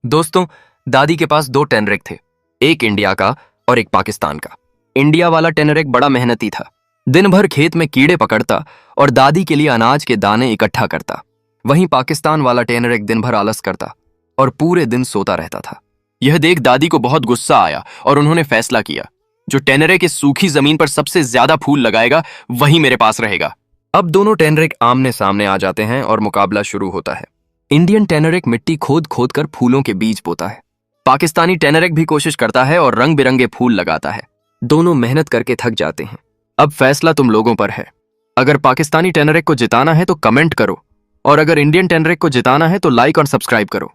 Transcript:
दोस्तों, दादी के पास दो टेनरिक थे, एक इंडिया का और एक पाकिस्तान का। इंडिया वाला टेनरिक बड़ा मेहनती था, दिन भर खेत में कीड़े पकड़ता और दादी के लिए अनाज के दाने इकट्ठा करता। वहीं पाकिस्तान वाला टेनरिक दिन भर आलस करता और पूरे दिन सोता रहता था। यह देख दादी को बहुत गुस्सा आया और उन्होंने फैसला किया, जो टेनरिक इस सूखी जमीन पर सबसे ज्यादा फूल लगाएगा वही मेरे पास रहेगा। अब दोनों टेनरिक आमने सामने आ जाते हैं और मुकाबला शुरू होता है। इंडियन टेनरिक मिट्टी खोद खोद कर फूलों के बीज बोता है। पाकिस्तानी टेनरिक भी कोशिश करता है और रंग बिरंगे फूल लगाता है। दोनों मेहनत करके थक जाते हैं। अब फैसला तुम लोगों पर है। अगर पाकिस्तानी टेनरिक को जिताना है तो कमेंट करो, और अगर इंडियन टेनरिक को जिताना है तो लाइक और सब्सक्राइब करो।